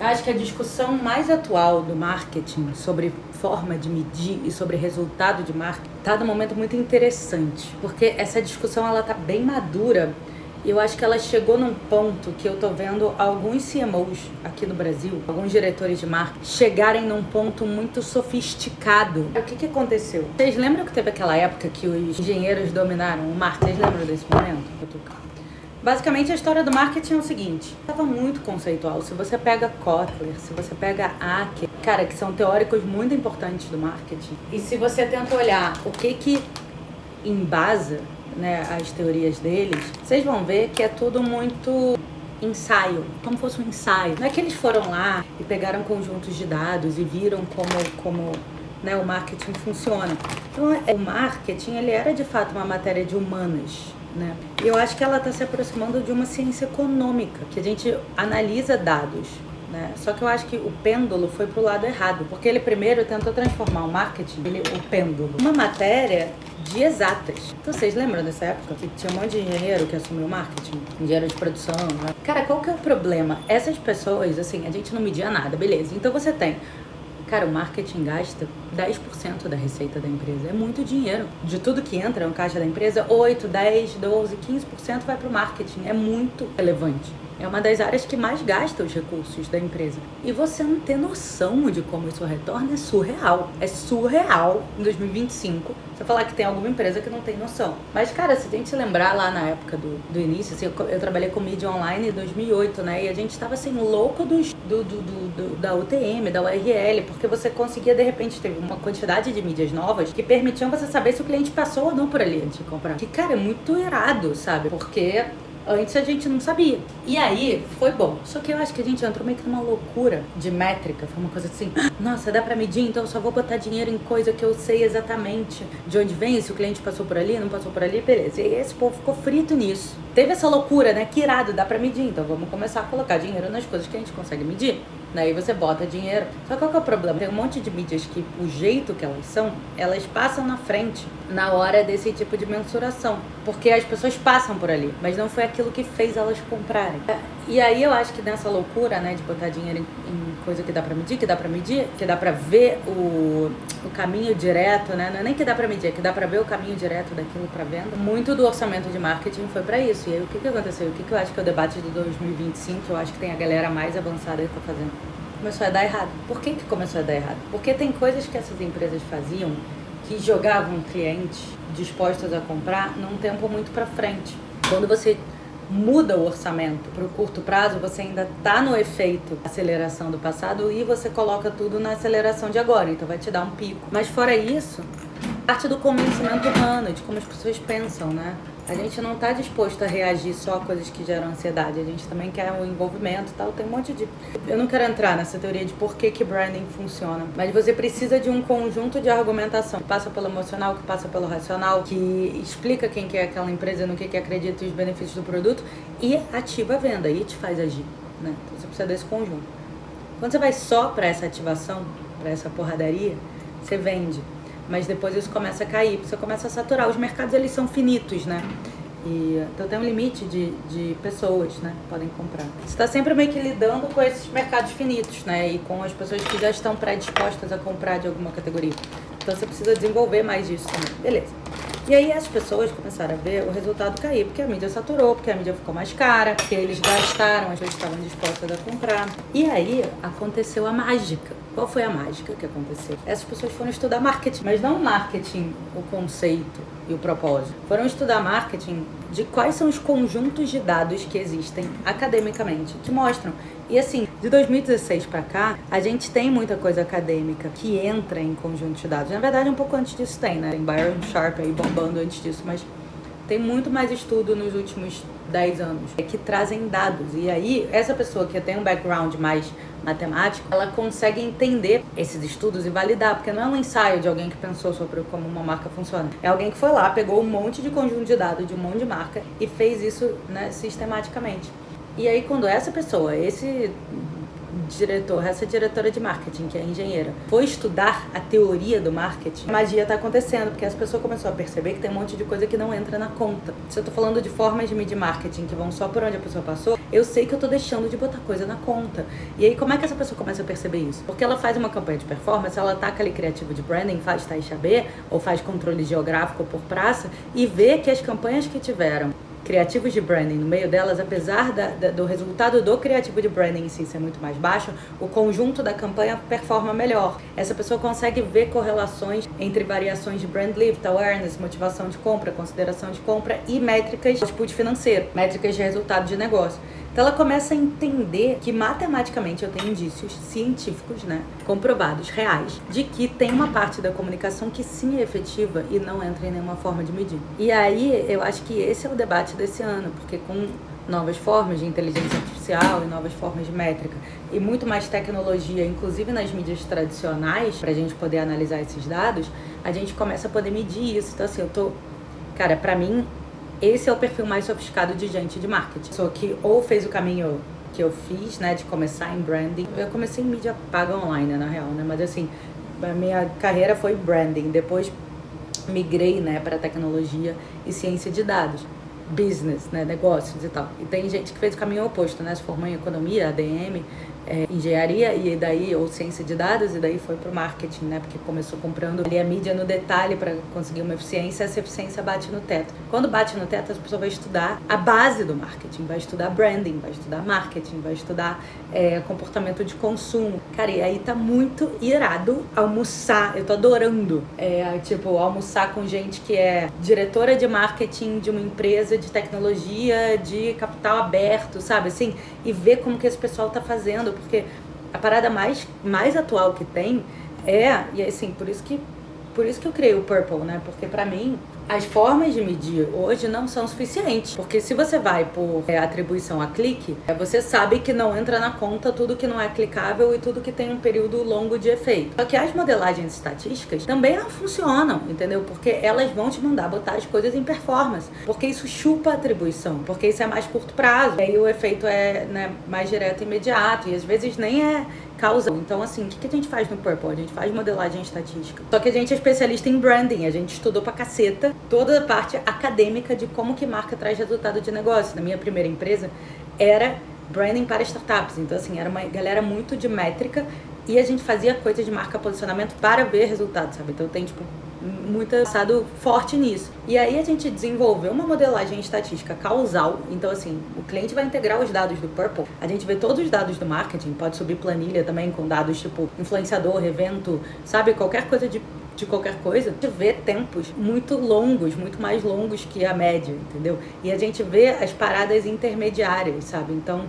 Eu acho que a discussão mais atual do marketing sobre forma de medir e sobre resultado de marketing está num momento muito interessante, porque essa discussão ela tá bem madura e eu acho que ela chegou num ponto que eu tô vendo alguns CMOs aqui no Brasil, alguns diretores de marketing, chegarem num ponto muito sofisticado. O que aconteceu? Vocês lembram que teve aquela época que os engenheiros dominaram o marketing? Vocês lembram desse momento? Basicamente, a história do marketing é o seguinte. Estava muito conceitual. Se você pega Kotler, se você pega Acker, cara, que são teóricos muito importantes do marketing. E se você tenta olhar o que embasa, né, as teorias deles, vocês vão ver que é tudo muito ensaio, como fosse um ensaio. Não é que eles foram lá e pegaram conjuntos de dados e viram como né, o marketing funciona. Então, o marketing, ele era de fato uma matéria de humanas, né? E eu acho que ela está se aproximando de uma ciência econômica, que a gente analisa dados, né? Só que eu acho que o pêndulo foi pro lado errado, porque ele primeiro tentou transformar o marketing, o pêndulo, uma matéria de exatas. Então vocês lembram dessa época que tinha um monte de engenheiro que assumiu marketing, engenheiro de produção, né? Cara, qual que é o problema? Essas pessoas, assim, a gente não media nada, beleza? Então você tem... Cara, o marketing gasta 10% da receita da empresa. É muito dinheiro. De tudo que entra no caixa da empresa, 8, 10, 12, 15% vai para o marketing. É muito relevante. É uma das áreas que mais gasta os recursos da empresa. E você não ter noção de como isso retorna é surreal. É surreal em 2025 você falar que tem alguma empresa que não tem noção. Mas, cara, se a gente lembrar lá na época do início, assim, eu trabalhei com mídia online em 2008, né? E a gente tava, assim, louco da UTM, da URL, porque você conseguia, de repente, ter uma quantidade de mídias novas que permitiam você saber se o cliente passou ou não por ali antes de comprar. Que, cara, é muito irado, sabe? Porque... antes a gente não sabia. E aí, foi bom. Só que eu acho que a gente entrou meio que numa loucura de métrica. Foi uma coisa assim, nossa, dá pra medir, então eu só vou botar dinheiro em coisa que eu sei exatamente de onde vem, se o cliente passou por ali, não passou por ali, beleza. E aí esse povo ficou frito nisso. Teve essa loucura, né? Que irado, dá pra medir. Então vamos começar a colocar dinheiro nas coisas que a gente consegue medir. Daí você bota dinheiro. Só que qual que é o problema? Tem um monte de mídias que o jeito que elas são, elas passam na frente na hora desse tipo de mensuração. Porque as pessoas passam por ali, mas não foi aquilo que fez elas comprarem. E aí eu acho que nessa loucura, né, de botar dinheiro em coisa que dá pra medir, que dá pra ver o caminho direto, né? Não é nem que dá pra medir, é que dá pra ver o caminho direto daquilo pra venda. Muito do orçamento de marketing foi pra isso. E aí o que aconteceu? O que eu acho que é o debate de 2025, eu acho que tem a galera mais avançada que tá fazendo, começou a dar errado. Por que começou a dar errado? Porque tem coisas que essas empresas faziam que jogavam clientes dispostos a comprar num tempo muito pra frente. Quando você muda o orçamento para o curto prazo, você ainda está no efeito aceleração do passado e você coloca tudo na aceleração de agora, então vai te dar um pico. Mas fora isso, parte do convencimento humano, de como as pessoas pensam, né? A gente não está disposto a reagir só a coisas que geram ansiedade, a gente também quer o envolvimento e tal, tem um monte de... Eu não quero entrar nessa teoria de por que branding funciona, mas você precisa de um conjunto de argumentação que passa pelo emocional, que passa pelo racional, que explica quem que é aquela empresa, no que acredita e os benefícios do produto e ativa a venda, e te faz agir, né? Então você precisa desse conjunto. Quando você vai só para essa ativação, para essa porradaria, você vende. Mas depois isso começa a cair, você começa a saturar. Os mercados, eles são finitos, né? Então tem um limite de pessoas, né, que podem comprar. Você está sempre meio que lidando com esses mercados finitos, né? E com as pessoas que já estão predispostas a comprar de alguma categoria. Então você precisa desenvolver mais disso também. Beleza. E aí as pessoas começaram a ver o resultado cair, porque a mídia saturou, porque a mídia ficou mais cara, porque eles gastaram, as pessoas estavam dispostas a comprar. E aí aconteceu a mágica. Qual foi a mágica que aconteceu? Essas pessoas foram estudar marketing, mas não marketing, o conceito e o propósito. Foram estudar marketing de quais são os conjuntos de dados que existem academicamente, que mostram. E assim, de 2016 pra cá, a gente tem muita coisa acadêmica que entra em conjuntos de dados. Na verdade, um pouco antes disso tem, né? Tem Byron Sharp aí bombando antes disso, mas tem muito mais estudo nos últimos 10 anos que trazem dados. E aí, essa pessoa que tem um background mais matemático, ela consegue entender esses estudos e validar, porque não é um ensaio de alguém que pensou sobre como uma marca funciona. É alguém que foi lá, pegou um monte de conjunto de dados de um monte de marca e fez isso, né, sistematicamente. E aí, quando essa pessoa, esse diretor, essa diretora de marketing, que é engenheira, foi estudar a teoria do marketing, a magia tá acontecendo, porque as pessoas começaram a perceber que tem um monte de coisa que não entra na conta. Se eu tô falando de formas de medir marketing que vão só por onde a pessoa passou, eu sei que eu tô deixando de botar coisa na conta. E aí, como é que essa pessoa começa a perceber isso? Porque ela faz uma campanha de performance, ela taca ali criativo de branding, faz taxa B, ou faz controle geográfico por praça, e vê que as campanhas que tiveram criativos de branding no meio delas, apesar do resultado do criativo de branding em si ser muito mais baixo, o conjunto da campanha performa melhor. Essa pessoa consegue ver correlações entre variações de brand lift, awareness, motivação de compra, consideração de compra e métricas de output financeiro, métricas de resultado de negócio. Então ela começa a entender que matematicamente eu tenho indícios científicos, né, comprovados, reais, de que tem uma parte da comunicação que sim é efetiva e não entra em nenhuma forma de medir. E aí eu acho que esse é o debate desse ano, porque com novas formas de inteligência artificial e novas formas de métrica e muito mais tecnologia, inclusive nas mídias tradicionais, para a gente poder analisar esses dados, a gente começa a poder medir isso. Então assim, cara, para mim, esse é o perfil mais sofisticado de gente de marketing. Só que ou fez o caminho que eu fiz, né, de começar em branding. Eu comecei em mídia paga online, na real, né, mas assim, a minha carreira foi branding. Depois migrei, né, para tecnologia e ciência de dados, business, né, negócios e tal. E tem gente que fez o caminho oposto, né, se formou em economia, ADM, engenharia e daí, ou ciência de dados, e daí foi pro marketing, né, porque começou comprando ali a mídia no detalhe para conseguir uma eficiência, essa eficiência bate no teto. Quando bate no teto, a pessoa vai estudar a base do marketing, vai estudar branding, vai estudar marketing, vai estudar comportamento de consumo. Cara, e aí tá muito irado almoçar, eu tô adorando, almoçar com gente que é diretora de marketing de uma empresa de tecnologia, de capital aberto, sabe, assim, e ver como que esse pessoal tá fazendo, porque a parada mais atual que tem e assim, por isso que eu criei o Purple, né? Porque pra mim, as formas de medir hoje não são suficientes. Porque se você vai por atribuição a clique, você sabe que não entra na conta tudo que não é clicável e tudo que tem um período longo de efeito. Só que as modelagens estatísticas também não funcionam, entendeu? Porque elas vão te mandar botar as coisas em performance. Porque isso chupa a atribuição. Porque isso é mais curto prazo. E aí o efeito é, né, mais direto e imediato. E às vezes nem é causa. Então, assim, o que a gente faz no Purple? A gente faz modelagem estatística. Só que a gente é especialista em branding. A gente estudou pra caceta toda a parte acadêmica de como que marca traz resultado de negócio. Na minha primeira empresa, era branding para startups. Então, assim, era uma galera muito de métrica e a gente fazia coisa de marca posicionamento para ver resultado, sabe? Então, tem, muito passado forte nisso. E aí a gente desenvolveu uma modelagem estatística causal. Então, assim, o cliente vai integrar os dados do Purple. A gente vê todos os dados do marketing, pode subir planilha também com dados tipo influenciador, evento, sabe? Qualquer coisa de qualquer coisa. A gente vê tempos muito longos, muito mais longos que a média, entendeu? E a gente vê as paradas intermediárias, sabe? Então,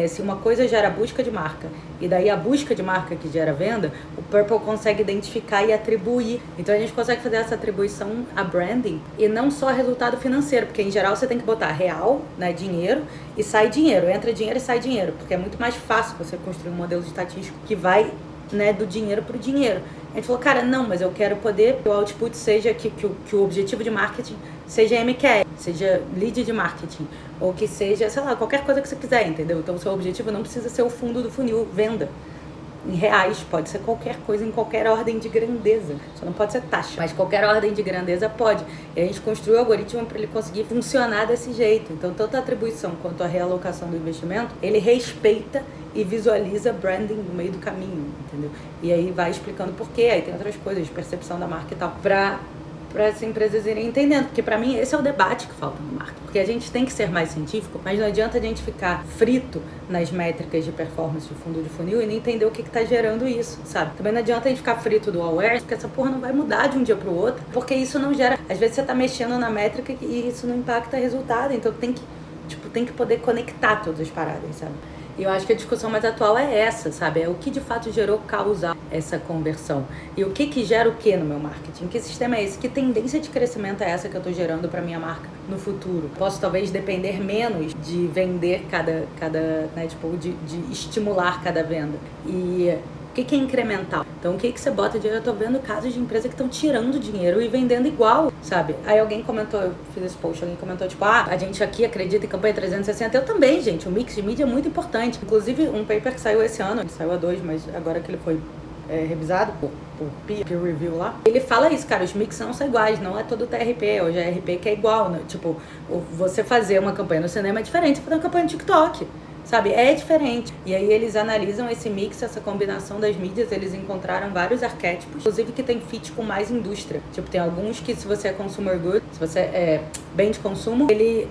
se uma coisa gera busca de marca e daí a busca de marca que gera venda, o Purple consegue identificar e atribuir. Então a gente consegue fazer essa atribuição a branding e não só resultado financeiro, porque em geral você tem que botar real, né, dinheiro, e sai dinheiro, entra dinheiro e sai dinheiro, porque é muito mais fácil você construir um modelo estatístico que vai, né, do dinheiro pro dinheiro. A gente falou, cara, não, mas eu quero poder que o output seja, que o objetivo de marketing seja MQL, seja lead de marketing, ou que seja, sei lá, qualquer coisa que você quiser, entendeu? Então o seu objetivo não precisa ser o fundo do funil, venda em reais, pode ser qualquer coisa em qualquer ordem de grandeza, só não pode ser taxa, mas qualquer ordem de grandeza pode. E a gente construiu o algoritmo para ele conseguir funcionar desse jeito. Então tanto a atribuição quanto a realocação do investimento, ele respeita e visualiza branding no meio do caminho, entendeu? E aí vai explicando por quê, aí tem outras coisas, percepção da marca e tal, para as empresas irem entendendo, porque para mim esse é o debate que falta no marketing, porque a gente tem que ser mais científico, mas não adianta a gente ficar frito nas métricas de performance de fundo de funil e nem entender o que tá gerando isso, sabe? Também não adianta a gente ficar frito do awareness, porque essa porra não vai mudar de um dia pro outro, porque isso não gera, às vezes você tá mexendo na métrica e isso não impacta resultado, então tem que poder conectar todas as paradas, sabe? E eu acho que a discussão mais atual é essa, sabe? É o que de fato gerou causar essa conversão. E o que gera o que no meu marketing? Que sistema é esse? Que tendência de crescimento é essa que eu tô gerando para minha marca no futuro? Posso talvez depender menos de vender cada né, de estimular cada venda. E que é incremental? Então, o que você bota dinheiro? Eu tô vendo casos de empresa que estão tirando dinheiro e vendendo igual, sabe? Aí alguém comentou, eu fiz esse post, alguém comentou, tipo, a gente aqui acredita em campanha 360. Eu também, gente. O mix de mídia é muito importante. Inclusive, um paper que saiu esse ano, ele saiu há 2, mas agora que ele foi revisado por peer review lá, ele fala isso, cara, os mix não são iguais, não é todo TRP ou GRP que é igual, né? Tipo, você fazer uma campanha no cinema é diferente de fazer uma campanha no TikTok, sabe? É diferente. E aí eles analisam esse mix, essa combinação das mídias, eles encontraram vários arquétipos, inclusive que tem fit com mais indústria. Tipo, tem alguns que se você é consumer good, se você é bem de consumo, ele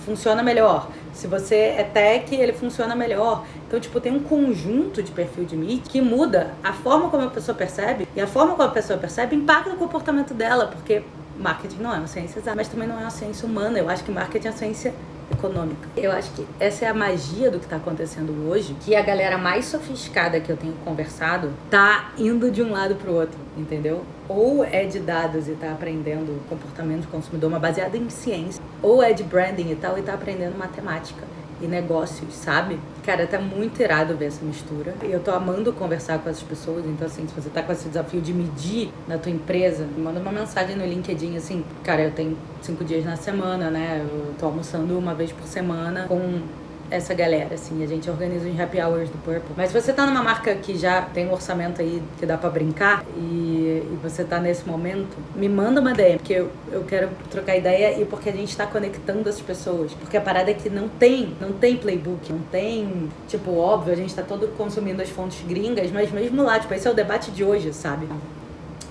funciona melhor. Se você é tech, ele funciona melhor. Então, tipo, tem um conjunto de perfil de mídia que muda a forma como a pessoa percebe, e a forma como a pessoa percebe impacta o comportamento dela, porque marketing não é uma ciência exata, mas também não é uma ciência humana. Eu acho que marketing é uma ciência econômica. Eu acho que essa é a magia do que tá acontecendo hoje, que a galera mais sofisticada que eu tenho conversado tá indo de um lado pro outro, entendeu? Ou é de dados e tá aprendendo o comportamento do consumidor, mas baseado em ciência, ou é de branding e tal, e tá aprendendo matemática e negócios, sabe? Cara, tá muito irado ver essa mistura. E eu tô amando conversar com essas pessoas. Então, assim, se você tá com esse desafio de medir na tua empresa, me manda uma mensagem no LinkedIn, assim, cara, eu tenho 5 dias na semana, né? Eu tô almoçando uma vez por semana com essa galera, assim, a gente organiza os happy hours do Purple. Mas se você tá numa marca que já tem um orçamento aí que dá pra brincar e você tá nesse momento, me manda uma DM, porque eu quero trocar ideia e porque a gente tá conectando as pessoas. Porque a parada é que não tem playbook, não tem, tipo, óbvio, a gente tá todo consumindo as fontes gringas, mas mesmo lá, tipo, esse é o debate de hoje, sabe?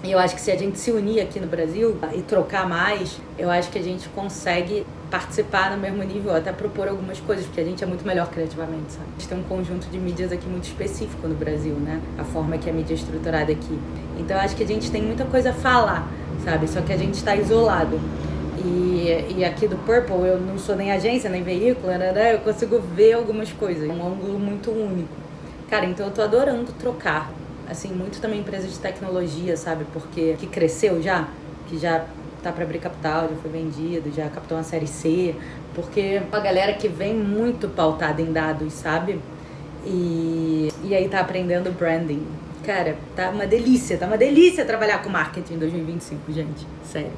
E eu acho que se a gente se unir aqui no Brasil e trocar mais, eu acho que a gente consegue participar no mesmo nível, até propor algumas coisas, porque a gente é muito melhor criativamente, sabe? A gente tem um conjunto de mídias aqui muito específico no Brasil, né? A forma que a mídia é estruturada aqui. Então eu acho que a gente tem muita coisa a falar, sabe? Só que a gente tá isolado. E aqui do Purple, eu não sou nem agência, nem veículo, né? Eu consigo ver algumas coisas, um ângulo muito único. Cara, então eu tô adorando trocar. Assim, muito também empresa de tecnologia, sabe? Porque que cresceu já, que já tá pra abrir capital, já foi vendido, já captou uma série C, porque uma galera que vem muito pautada em dados, sabe? E aí tá aprendendo branding. Cara, tá uma delícia trabalhar com marketing em 2025, gente. Sério.